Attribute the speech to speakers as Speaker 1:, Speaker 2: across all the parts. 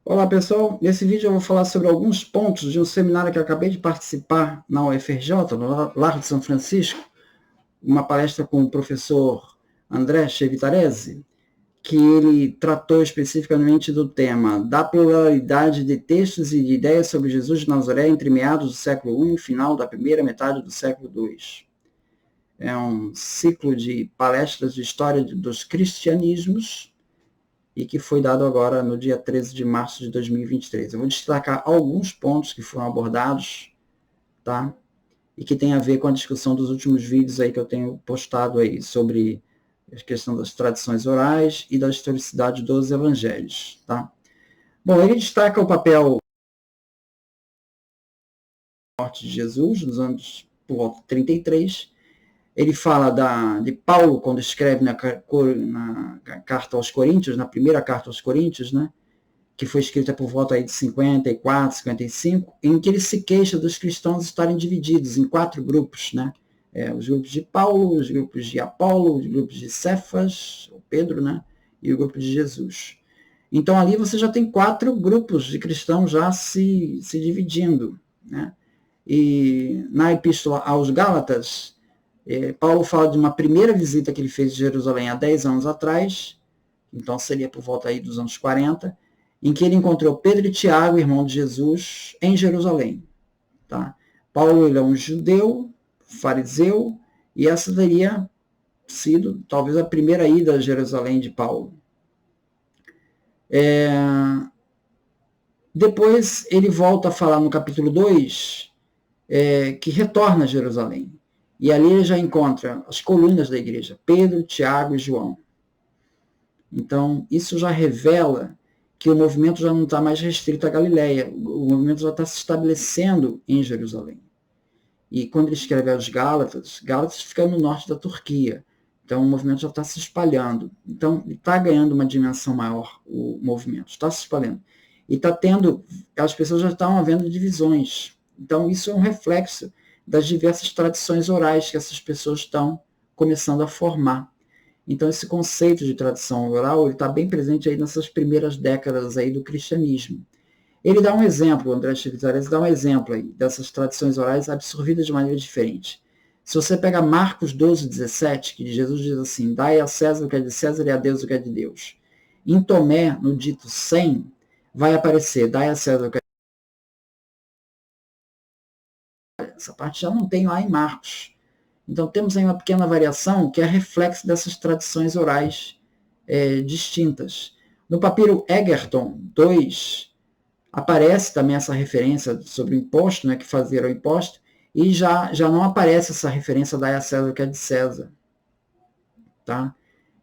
Speaker 1: Olá pessoal, nesse vídeo eu vou falar sobre alguns pontos de um seminário que eu acabei de participar na UFRJ, no Largo de São Francisco, uma palestra com o professor André Chevitarese, que ele tratou especificamente do tema da pluralidade de textos e de ideias sobre Jesus de Nazaré entre meados do século I e final da primeira metade do século II. É um ciclo de palestras de história dos cristianismos e que foi dado agora no dia 13 de março de 2023. Eu vou destacar alguns pontos que foram abordados, tá? E que tem a ver com a discussão dos últimos vídeos aí que eu tenho postado aí sobre a questão das tradições orais e da historicidade dos evangelhos, tá? Bom, ele destaca o papel da morte de Jesus nos anos por volta de 33. Ele fala de Paulo quando escreve na carta aos Coríntios, na primeira carta aos Coríntios, né? Que foi escrita por volta aí de 54, 55, em que ele se queixa dos cristãos estarem divididos em 4 grupos, né? Os grupos de Paulo, os grupos de Apolo, os grupos de Cefas, o Pedro, né? E o grupo de Jesus. Então ali você já tem 4 grupos de cristãos já se dividindo, né? E na epístola aos Gálatas, Paulo fala de uma primeira visita que ele fez de Jerusalém há 10 anos atrás, então seria por volta aí dos anos 40, em que ele encontrou Pedro e Tiago, irmão de Jesus, em Jerusalém. Tá? Paulo ele é um judeu, fariseu, e essa teria sido talvez a primeira ida a Jerusalém de Paulo. Depois ele volta a falar no capítulo 2, que retorna a Jerusalém. E ali ele já encontra as colunas da igreja, Pedro, Tiago e João. Então, isso já revela que o movimento já não está mais restrito à Galileia, o movimento já está se estabelecendo em Jerusalém. E quando ele escreve aos Gálatas, Gálatas fica no norte da Turquia, então o movimento já está se espalhando. Então, ele está ganhando uma dimensão maior, o movimento, está se espalhando. E está tendo, as pessoas já estão havendo divisões. Então, isso é um reflexo das diversas tradições orais que essas pessoas estão começando a formar. Então, esse conceito de tradição oral está bem presente aí nessas primeiras décadas aí do cristianismo. Ele dá um exemplo, o André Chevitarese dá um exemplo aí dessas tradições orais absorvidas de maneira diferente. Se você pega Marcos 12, 17, que Jesus diz assim, dai a César o que é de César e a Deus o que é de Deus. Em Tomé, no dito 100, vai aparecer, dai a César o que é de César. Essa parte já não tem lá em Marcos. Então temos aí uma pequena variação que é reflexo dessas tradições orais distintas. No papiro Egerton 2, aparece também essa referência sobre o imposto, né, que fazer o imposto, e já não aparece essa referência da a César o que é de César, tá?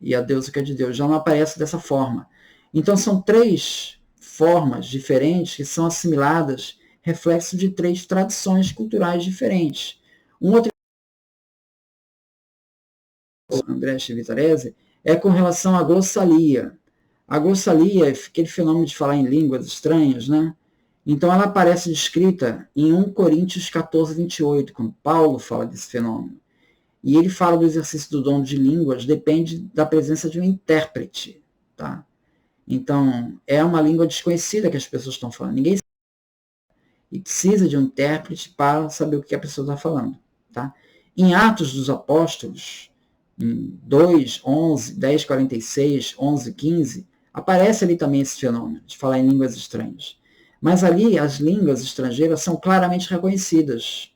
Speaker 1: E a Deus o que é de Deus, já não aparece dessa forma. Então são 3 formas diferentes que são assimiladas, reflexo de 3 tradições culturais diferentes. Um outro André Chevitarese é com relação à glossalia. A glossalia é aquele fenômeno de falar em línguas estranhas, né? Então ela aparece descrita em 1 Coríntios 14, 28, quando Paulo fala desse fenômeno. E ele fala do exercício do dom de línguas, depende da presença de um intérprete. Tá? Então, é uma língua desconhecida que as pessoas estão falando. Ninguém sabe. E precisa de um intérprete para saber o que a pessoa está falando. Tá? Em Atos dos Apóstolos, em 2, 11, 10, 46, 11, 15, aparece ali também esse fenômeno de falar em línguas estranhas. Mas ali as línguas estrangeiras são claramente reconhecidas.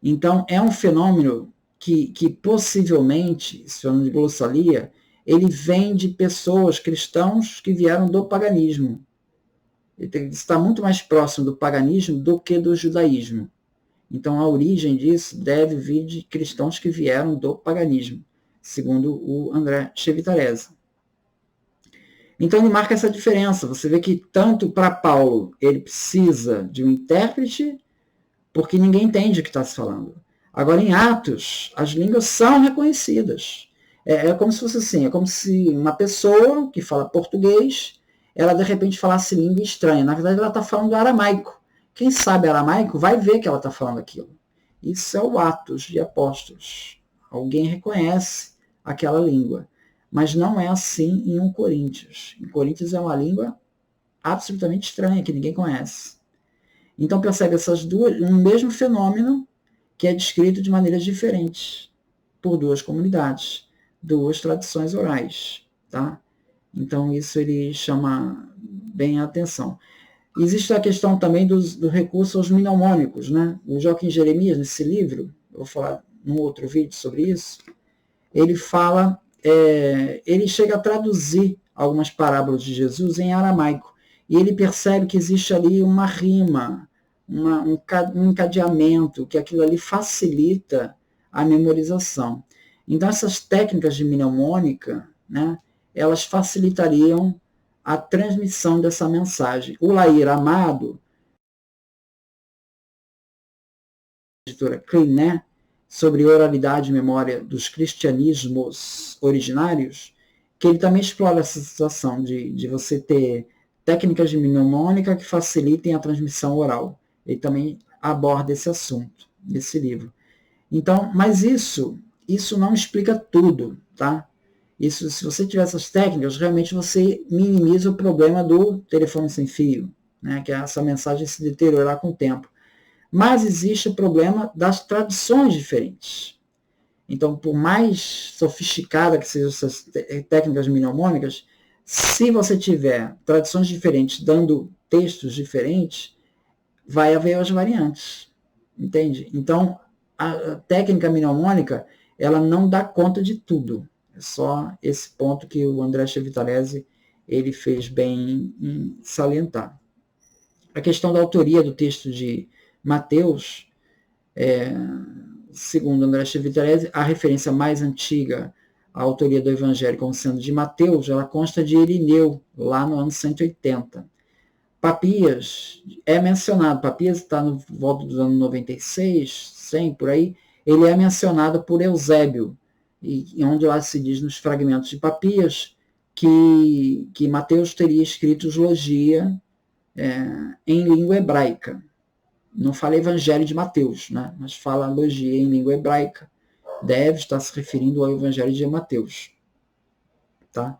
Speaker 1: Então é um fenômeno que possivelmente, esse fenômeno de glossalia, ele vem de pessoas, cristãos, que vieram do paganismo. Ele está muito mais próximo do paganismo do que do judaísmo. Então a origem disso deve vir de cristãos que vieram do paganismo, segundo o André Chevitarese. Então ele marca essa diferença. Você vê que tanto para Paulo ele precisa de um intérprete, porque ninguém entende o que está se falando. Agora em Atos, as línguas são reconhecidas. É como se fosse assim, é como se uma pessoa que fala português, ela de repente falasse língua estranha. Na verdade ela está falando aramaico. Quem sabe aramaico vai ver que ela está falando aquilo. Isso é o Atos de Apóstolos. Alguém reconhece aquela língua. Mas não é assim em 1 Coríntios. Em Coríntios é uma língua absolutamente estranha, que ninguém conhece. Então percebe essas duas, um mesmo fenômeno que é descrito de maneiras diferentes por duas comunidades, duas tradições orais, tá? Então isso ele chama bem a atenção. Existe a questão também do recurso aos mnemônicos, né? O Joaquim Jeremias, nesse livro, eu vou falar num outro vídeo sobre isso, ele fala, ele chega a traduzir algumas parábolas de Jesus em aramaico, e ele percebe que existe ali uma rima, um encadeamento, que aquilo ali facilita a memorização. Então essas técnicas de mnemônica, né, elas facilitariam a transmissão dessa mensagem. O Lair Amado, editora Kleiné, sobre oralidade e memória dos cristianismos originários, que ele também explora essa situação de você ter técnicas de mnemônica que facilitem a transmissão oral. Ele também aborda esse assunto nesse livro. Então, mas isso não explica tudo, tá? Isso, se você tiver essas técnicas, realmente você minimiza o problema do telefone sem fio, né? Que é essa mensagem se deteriorar com o tempo. Mas existe o problema das tradições diferentes. Então, por mais sofisticada que sejam essas técnicas mnemônicas, se você tiver tradições diferentes dando textos diferentes, vai haver as variantes, entende? Então, a técnica mnemônica, ela não dá conta de tudo. É só esse ponto que o André Chevitalese ele fez bem em salientar. A questão da autoria do texto de Mateus, segundo André Chevitalese, a referência mais antiga à autoria do Evangelho como sendo de Mateus, ela consta de Irineu, lá no ano 180. Papias é mencionado, Papias está no volta do ano 96, 100, por aí, ele é mencionado por Eusébio, e onde lá se diz nos fragmentos de Papias que Mateus teria escrito logia em língua hebraica. Não fala Evangelho de Mateus, né? Mas fala logia em língua hebraica. Deve estar se referindo ao Evangelho de Mateus. Tá?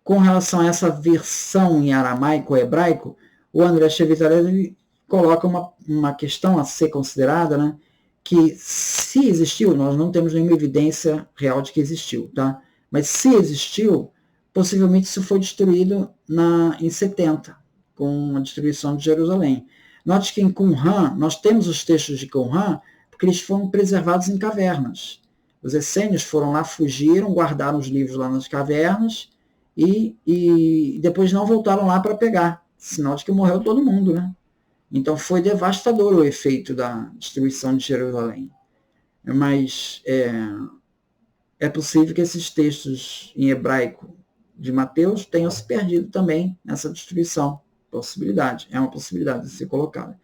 Speaker 1: Com relação a essa versão em aramaico ou hebraico, o André Chevitalese coloca uma questão a ser considerada, né? Que se existiu, nós não temos nenhuma evidência real de que existiu, tá? Mas se existiu, possivelmente isso foi destruído em 70, com a destruição de Jerusalém. Note que em Qumran, nós temos os textos de Qumran, porque eles foram preservados em cavernas. Os essênios foram lá, fugiram, guardaram os livros lá nas cavernas, e depois não voltaram lá para pegar, sinal de que morreu todo mundo, né? Então foi devastador o efeito da destruição de Jerusalém. Mas é possível que esses textos em hebraico de Mateus tenham se perdido também nessa destruição. Possibilidade, é uma possibilidade de ser colocada.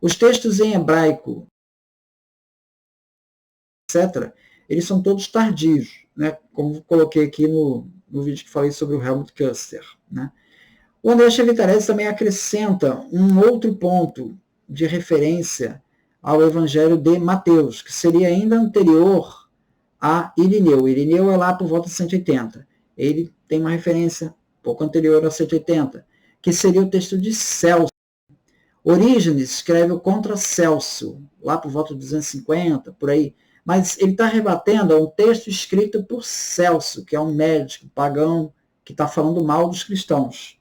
Speaker 1: Os textos em hebraico, etc., eles são todos tardios, né? Como coloquei aqui no vídeo que falei sobre o Helmut Köster, né? O André Chevitalese também acrescenta um outro ponto de referência ao Evangelho de Mateus, que seria ainda anterior a Irineu. Irineu é lá por volta de 180. Ele tem uma referência pouco anterior a 180, que seria o texto de Celso. Orígenes escreve o Contra Celso, lá por volta de 250, por aí. Mas ele está rebatendo a um texto escrito por Celso, que é um médico pagão que está falando mal dos cristãos.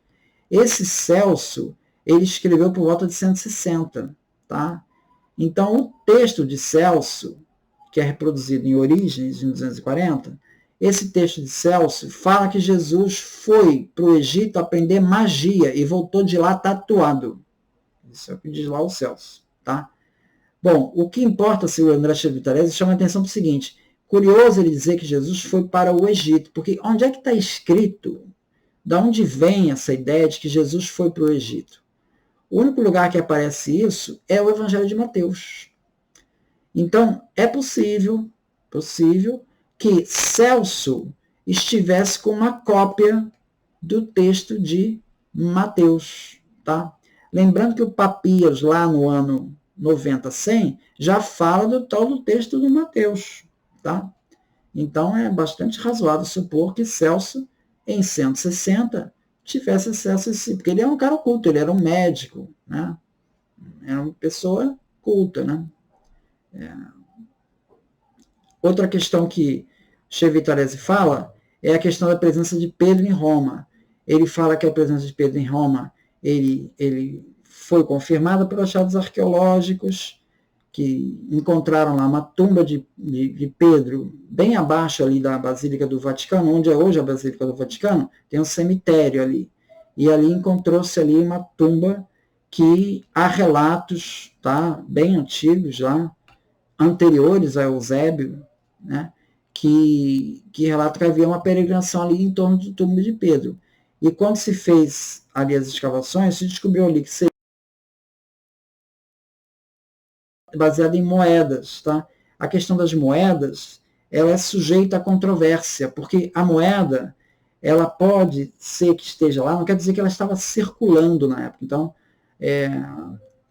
Speaker 1: Esse Celso, ele escreveu por volta de 160, tá? Então, o texto de Celso, que é reproduzido em Orígenes, em 240, esse texto de Celso fala que Jesus foi para o Egito aprender magia e voltou de lá tatuado. Isso é o que diz lá o Celso, tá? Bom, o que importa, se o André Chevitalese chama a atenção para o seguinte: curioso ele dizer que Jesus foi para o Egito, porque onde é que está escrito? Da onde vem essa ideia de que Jesus foi para o Egito? O único lugar que aparece isso é o Evangelho de Mateus. Então, é possível que Celso estivesse com uma cópia do texto de Mateus, tá? Lembrando que o Papias, lá no ano 90, 100, já fala do tal do texto do Mateus, tá? Então, é bastante razoável supor que Celso, em 160, tivesse acesso a esse, porque ele é um cara oculto, ele era um médico, né? Era uma pessoa culta, né? Outra questão que Chevitarese fala é a questão da presença de Pedro em Roma. Ele fala que a presença de Pedro em Roma ele foi confirmada por achados arqueológicos que encontraram lá uma tumba de Pedro bem abaixo ali da Basílica do Vaticano, onde é hoje a Basílica do Vaticano, tem um cemitério ali. E ali encontrou-se ali uma tumba que há relatos, tá, bem antigos já, anteriores a Eusébio, né, que relata que havia uma peregrinação ali em torno do túmulo de Pedro. E quando se fez ali as escavações, se descobriu ali que seria baseado em moedas. Tá? A questão das moedas ela é sujeita a controvérsia, porque a moeda ela pode ser que esteja lá, não quer dizer que ela estava circulando na época. Então,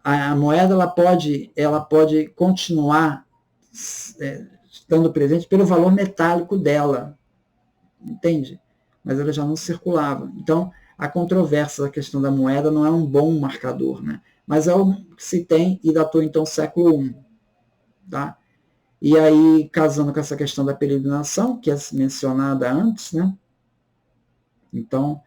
Speaker 1: a moeda ela pode continuar estando presente pelo valor metálico dela, entende? Mas ela já não circulava. Então, a controvérsia da questão da moeda não é um bom marcador, né? Mas é o que se tem e datou então século I. Tá? E aí, casando com essa questão da peregrinação, que é mencionada antes, né? Então,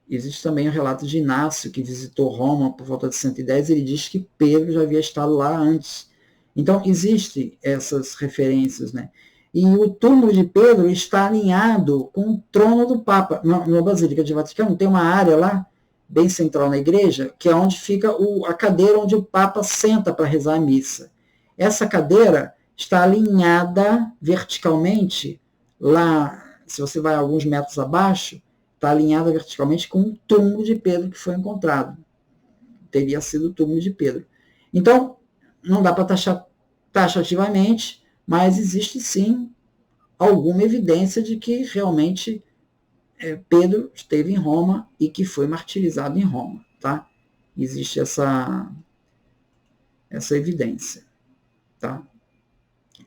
Speaker 1: existe também o relato de Inácio, que visitou Roma por volta de 110, ele diz que Pedro já havia estado lá antes. Então, existem essas referências, né? E o túmulo de Pedro está alinhado com o trono do Papa. Na Basílica de Vaticano tem uma área lá, bem central na igreja, que é onde fica a cadeira onde o Papa senta para rezar a missa. Essa cadeira está alinhada verticalmente, lá, se você vai alguns metros abaixo, está alinhada verticalmente com o túmulo de Pedro que foi encontrado. Teria sido o túmulo de Pedro. Então, não dá para taxar taxativamente, mas existe sim alguma evidência de que realmente Pedro esteve em Roma e que foi martirizado em Roma. Tá? Existe essa evidência. Tá?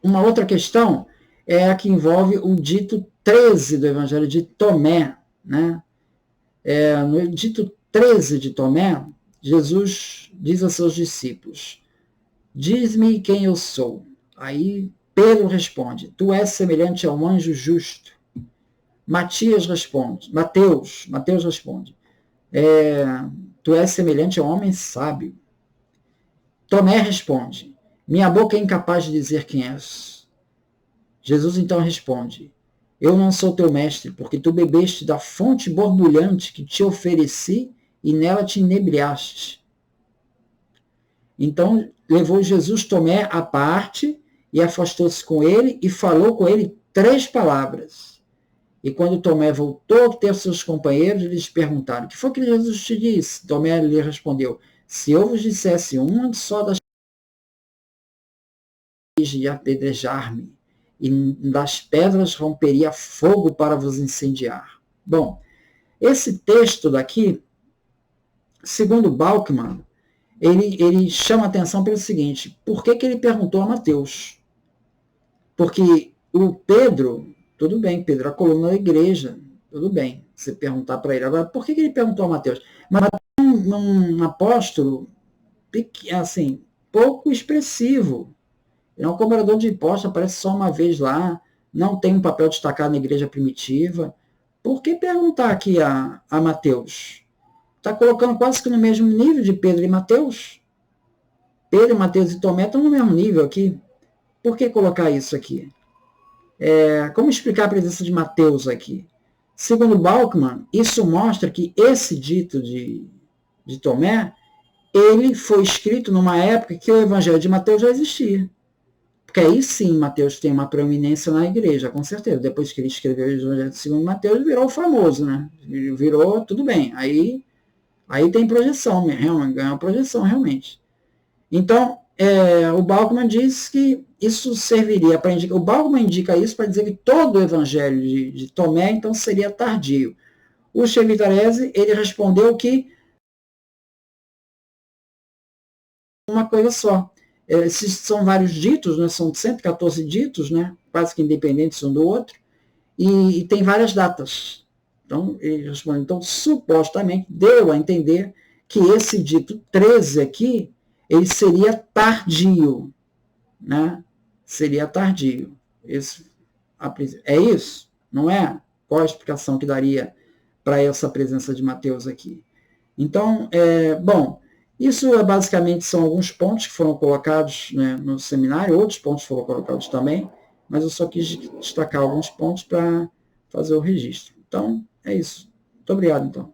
Speaker 1: Uma outra questão é a que envolve o dito 13 do Evangelho de Tomé. Né? No dito 13 de Tomé, Jesus diz a seus discípulos: diz-me quem eu sou. Aí Pedro responde: tu és semelhante a um anjo justo. Mateus responde: tu és semelhante a um homem sábio. Tomé responde: minha boca é incapaz de dizer quem és. Jesus então responde: eu não sou teu mestre, porque tu bebeste da fonte borbulhante que te ofereci e nela te inebriaste. Então levou Jesus Tomé à parte e afastou-se com ele e falou com ele 3 palavras. E quando Tomé voltou a ter seus companheiros, eles perguntaram: o que foi que Jesus te disse? Tomé lhe respondeu: se eu vos dissesse uma só das de apedrejar-me, e das pedras romperia fogo para vos incendiar. Bom, esse texto daqui, segundo Balkman, ele chama atenção pelo seguinte: por que ele perguntou a Mateus? Porque o Pedro, tudo bem, Pedro, a coluna da igreja, tudo bem, você perguntar para ele. Agora, por que ele perguntou a Mateus? Mas um apóstolo, assim, pouco expressivo. Ele é um cobrador de impostos, aparece só uma vez lá, não tem um papel destacado na igreja primitiva. Por que perguntar aqui a Mateus? Está colocando quase que no mesmo nível de Pedro e Mateus. Pedro, Mateus e Tomé estão no mesmo nível aqui. Por que colocar isso aqui? Como explicar a presença de Mateus aqui? Segundo Balkman, isso mostra que esse dito de Tomé, ele foi escrito numa época que o evangelho de Mateus já existia. Porque aí sim, Mateus tem uma proeminência na igreja, com certeza. Depois que ele escreveu o evangelho segundo Mateus, virou famoso, né? Virou, tudo bem. Aí tem projeção, ganhou projeção realmente. Então, o Balkman diz que isso serviria para indicar. O Balkman indica isso para dizer que todo o evangelho de Tomé, então, seria tardio. O Chevitarese, ele respondeu que uma coisa só. Esses são vários ditos, né? São 114 ditos, né? Quase que independentes um do outro, e tem várias datas. Então, ele respondeu, então, supostamente, deu a entender que esse dito 13 aqui, ele seria tardio, né? Seria tardio. É isso? Não é? Qual a explicação que daria para essa presença de Mateus aqui? Então, bom, isso basicamente são alguns pontos que foram colocados, né, no seminário, outros pontos foram colocados também, mas eu só quis destacar alguns pontos para fazer o registro. Então, é isso. Muito obrigado, então.